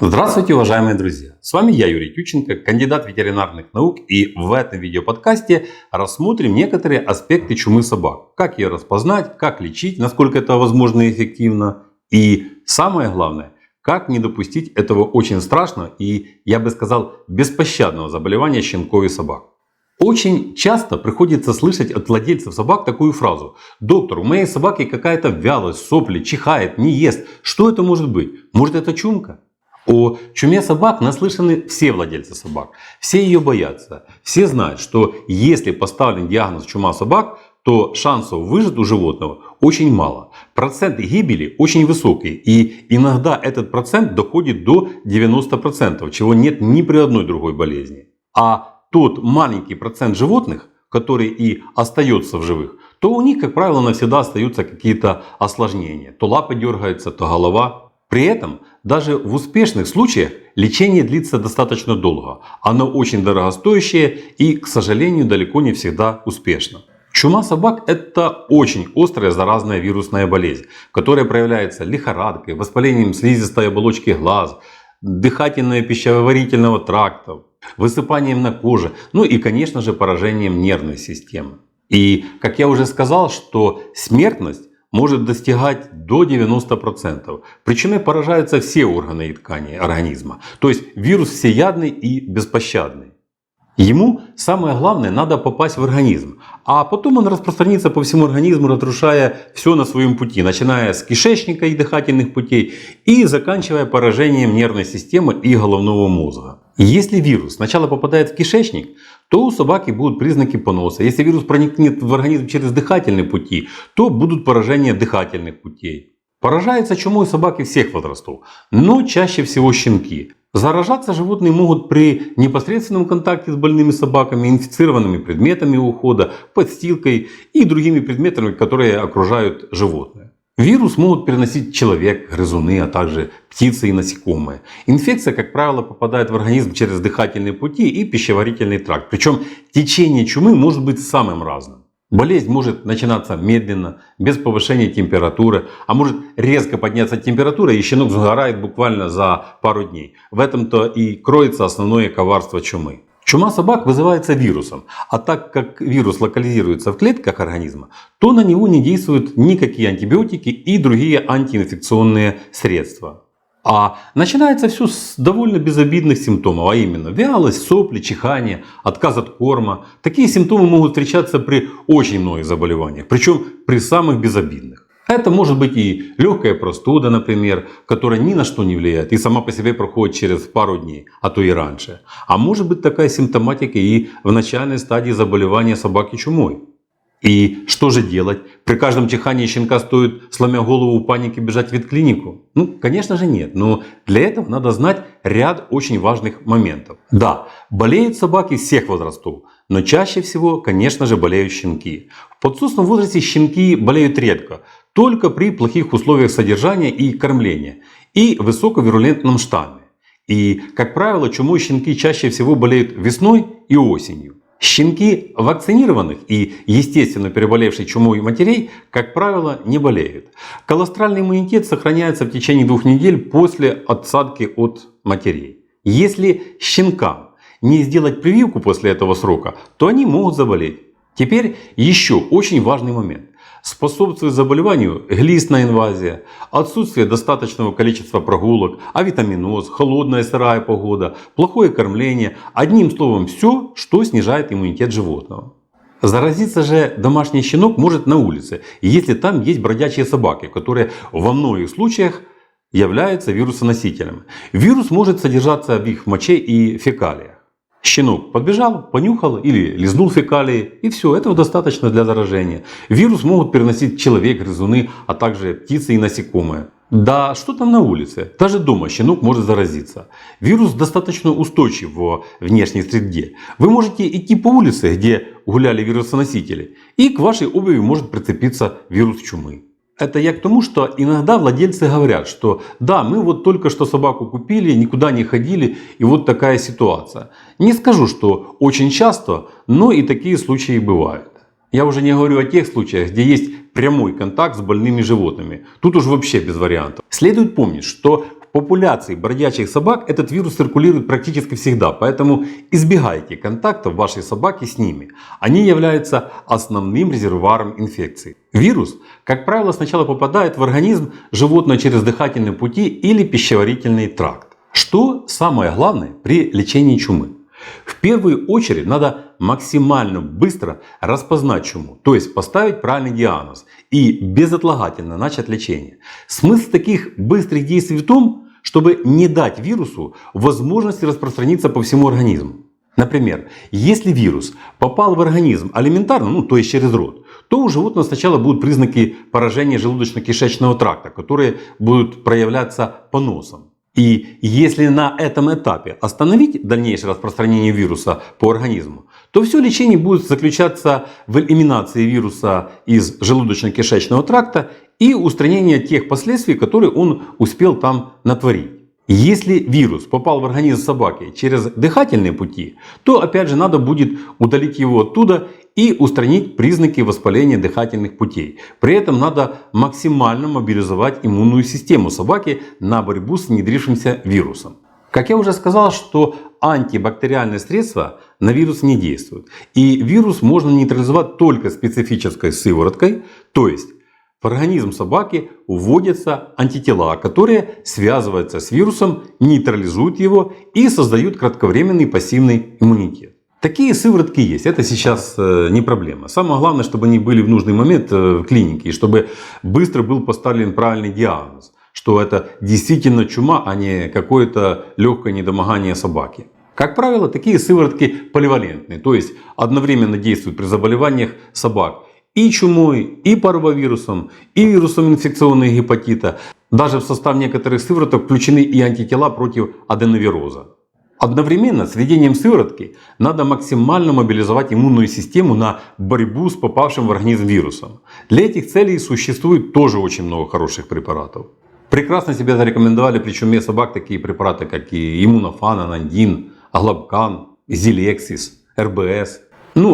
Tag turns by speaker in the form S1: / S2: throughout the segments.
S1: Здравствуйте, уважаемые друзья! С вами я, Юрий Тюченко, кандидат ветеринарных наук, и в этом видеоподкасте рассмотрим некоторые аспекты чумы собак. Как ее распознать, как лечить, насколько это возможно и эффективно. И самое главное, как не допустить этого очень страшного и, я бы сказал, беспощадного заболевания щенков и собак. Очень часто приходится слышать от владельцев собак такую фразу: «Доктор, у моей собаки какая-то вялость, сопли, чихает, не ест. Что это может быть? Может, это чумка?» О чуме собак наслышаны все владельцы собак. Все ее боятся. Все знают, что если поставлен диагноз чума собак, то шансов выжить у животного очень мало. Процент гибели очень высокий. И иногда этот процент доходит до 90%, чего нет ни при одной другой болезни. А тот маленький процент животных, который и остается в живых, то у них, как правило, навсегда остаются какие-то осложнения. То лапы дергаются, то голова. При этом даже в успешных случаях лечение длится достаточно долго. Оно очень дорогостоящее и, к сожалению, далеко не всегда успешно. Чума собак – это очень острая заразная вирусная болезнь, которая проявляется лихорадкой, воспалением слизистой оболочки глаз, дыхательно-пищеварительного тракта, высыпанием на коже, ну и, конечно же, поражением нервной системы. И, как я уже сказал, что смертность может достигать до 90%. Причиной поражаются все органы и ткани организма. То есть вирус всеядный и беспощадный. Ему самое главное надо попасть в организм. А потом он распространится по всему организму, разрушая все на своем пути. Начиная с кишечника и дыхательных путей и заканчивая поражением нервной системы и головного мозга. Если вирус сначала попадает в кишечник, то у собаки будут признаки поноса. Если вирус проникнет в организм через дыхательные пути, то будут поражения дыхательных путей. Поражаются чумой собаки всех возрастов, но чаще всего щенки. Заражаться животные могут при непосредственном контакте с больными собаками, инфицированными предметами ухода, подстилкой и другими предметами, которые окружают животное. Вирус могут переносить человек, грызуны, а также птицы и насекомые. Инфекция, как правило, попадает в организм через дыхательные пути и пищеварительный тракт. Причем течение чумы может быть самым разным. Болезнь может начинаться медленно, без повышения температуры, а может резко подняться температура, и щенок сгорает буквально за пару дней. В этом-то и кроется основное коварство чумы. Чума собак вызывается вирусом, а так как вирус локализируется в клетках организма, то на него не действуют никакие антибиотики и другие антиинфекционные средства. А начинается все с довольно безобидных симптомов, а именно вялость, сопли, чихание, отказ от корма. Такие симптомы могут встречаться при очень многих заболеваниях, причем при самых безобидных. Это может быть и легкая простуда, например, которая ни на что не влияет и сама по себе проходит через пару дней, а то и раньше. А может быть такая симптоматика и в начальной стадии заболевания собаки чумой. И что же делать? При каждом чихании щенка стоит, сломя голову в панике, бежать в ветклинику? Ну, конечно же нет. Но для этого надо знать ряд очень важных моментов. Да, болеют собаки всех возрастов. Но чаще всего, конечно же, болеют щенки. В подсосном возрасте щенки болеют редко. Только при плохих условиях содержания и кормления. И высоковирулентном штамме. И, как правило, чумой щенки чаще всего болеют весной и осенью. Щенки вакцинированных и естественно переболевших чумой матерей, как правило, не болеют. Колостральный иммунитет сохраняется в течение 2 недель после отсадки от матерей. Если щенкам не сделать прививку после этого срока, то они могут заболеть. Теперь еще очень важный момент. Способствует заболеванию глистная инвазия, отсутствие достаточного количества прогулок, авитаминоз, холодная сырая погода, плохое кормление. Одним словом, все, что снижает иммунитет животного. Заразиться же домашний щенок может на улице, если там есть бродячие собаки, которые во многих случаях являются вирусоносителем. Вирус может содержаться в их моче и фекалиях. Щенок подбежал, понюхал или лизнул фекалии, и все, этого достаточно для заражения. Вирус могут переносить человек, грызуны, а также птицы и насекомые. Да что там на улице? Даже дома щенок может заразиться. Вирус достаточно устойчив во внешней среде. Вы можете идти по улице, где гуляли вирусоносители, и к вашей обуви может прицепиться вирус чумы. Это я к тому, что иногда владельцы говорят, что да, мы вот только что собаку купили, никуда не ходили, и вот такая ситуация. Не скажу, что очень часто, но и такие случаи бывают. Я уже не говорю о тех случаях, где есть прямой контакт с больными животными. Тут уж вообще без вариантов. Следует помнить, что в популяции бродячих собак этот вирус циркулирует практически всегда, поэтому избегайте контактов вашей собаки с ними. Они являются основным резервуаром инфекции. Вирус, как правило, сначала попадает в организм животного через дыхательные пути или пищеварительный тракт. Что самое главное при лечении чумы? В первую очередь надо максимально быстро распознать чуму, то есть поставить правильный диагноз и безотлагательно начать лечение. Смысл таких быстрых действий в том, чтобы не дать вирусу возможности распространиться по всему организму. Например, если вирус попал в организм алиментарно, то есть через рот, то у животного сначала будут признаки поражения желудочно-кишечного тракта, которые будут проявляться поносом. И если на этом этапе остановить дальнейшее распространение вируса по организму, то все лечение будет заключаться в элиминации вируса из желудочно-кишечного тракта и устранении тех последствий, которые он успел там натворить. Если вирус попал в организм собаки через дыхательные пути, то опять же надо будет удалить его оттуда и устранить признаки воспаления дыхательных путей. При этом надо максимально мобилизовать иммунную систему собаки на борьбу с внедрившимся вирусом. Как я уже сказал, что антибактериальные средства на вирус не действуют. И вирус можно нейтрализовать только специфической сывороткой, то есть в организм собаки вводятся антитела, которые связываются с вирусом, нейтрализуют его и создают кратковременный пассивный иммунитет. Такие сыворотки есть, это сейчас не проблема. Самое главное, чтобы они были в нужный момент в клинике, и чтобы быстро был поставлен правильный диагноз, что это действительно чума, а не какое-то легкое недомогание собаки. Как правило, такие сыворотки поливалентные, то есть одновременно действуют при заболеваниях собак и чумой, и парвовирусом, и вирусом инфекционного гепатита. Даже в состав некоторых сывороток включены и антитела против аденовироза. Одновременно с введением сыворотки надо максимально мобилизовать иммунную систему на борьбу с попавшим в организм вирусом. Для этих целей существует тоже очень много хороших препаратов. Прекрасно себя зарекомендовали при чуме собак такие препараты, как и иммунофан, анандин, аглабкан, зилексис, РБС.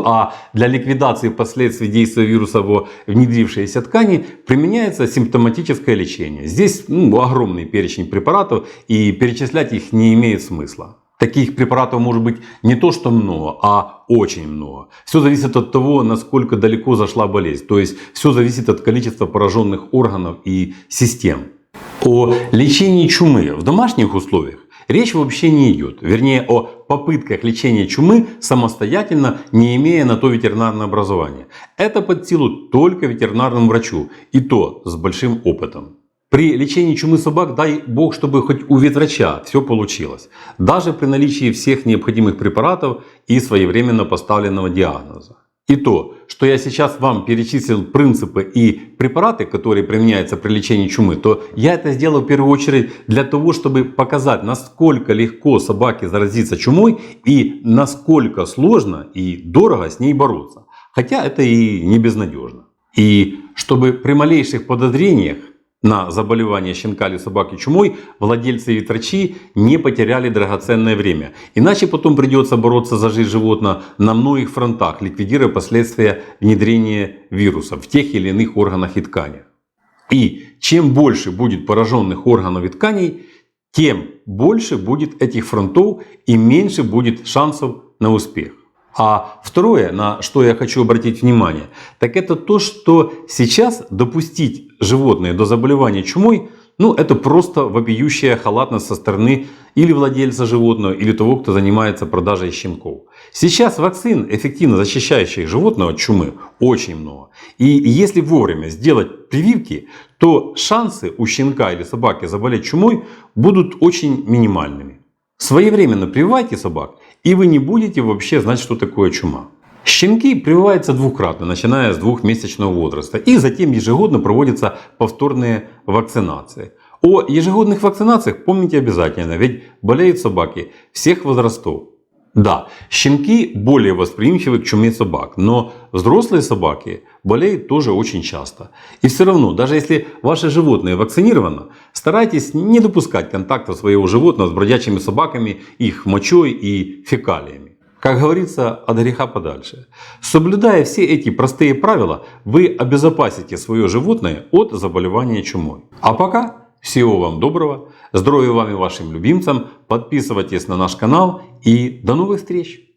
S1: А для ликвидации последствий действия вируса во внедрившиеся ткани применяется симптоматическое лечение. Здесь огромный перечень препаратов, и перечислять их не имеет смысла. Таких препаратов может быть не то что много, а очень много. Все зависит от того, насколько далеко зашла болезнь. То есть все зависит от количества пораженных органов и систем. О лечении чумы в домашних условиях речь вообще не идет. Вернее, о попытках лечения чумы самостоятельно, не имея на то ветеринарное образование. Это под силу только ветеринарному врачу, и то с большим опытом. При лечении чумы собак дай бог, чтобы хоть у ветврача все получилось. Даже при наличии всех необходимых препаратов и своевременно поставленного диагноза. И то, что я сейчас вам перечислил принципы и препараты, которые применяются при лечении чумы, то я это сделал в первую очередь для того, чтобы показать, насколько легко собаке заразиться чумой и насколько сложно и дорого с ней бороться. Хотя это и не безнадежно. И чтобы при малейших подозрениях на заболевание щенка или собаки чумой владельцы и ветврачи не потеряли драгоценное время. Иначе потом придется бороться за жизнь животного на многих фронтах, ликвидируя последствия внедрения вируса в тех или иных органах и тканях. И чем больше будет пораженных органов и тканей, тем больше будет этих фронтов и меньше будет шансов на успех. А второе, на что я хочу обратить внимание, так это то, что сейчас допустить животное до заболевания чумой, это просто вопиющая халатность со стороны или владельца животного, или того, кто занимается продажей щенков. Сейчас вакцин, эффективно защищающих животного от чумы, очень много. И если вовремя сделать прививки, то шансы у щенка или собаки заболеть чумой будут очень минимальными. Своевременно прививайте собак, и вы не будете вообще знать, что такое чума. Щенки прививаются двукратно, начиная с 2-месячного возраста, и затем ежегодно проводятся повторные вакцинации. О ежегодных вакцинациях помните обязательно, ведь болеют собаки всех возрастов. Да, щенки более восприимчивы к чуме собак, но взрослые собаки болеют тоже очень часто. И все равно, даже если ваше животное вакцинировано, старайтесь не допускать контакта своего животного с бродячими собаками, их мочой и фекалиями. Как говорится, от греха подальше. Соблюдая все эти простые правила, вы обезопасите свое животное от заболевания чумой. А пока Всего вам доброго, здоровья вам и вашим любимцам, подписывайтесь на наш канал и до новых встреч!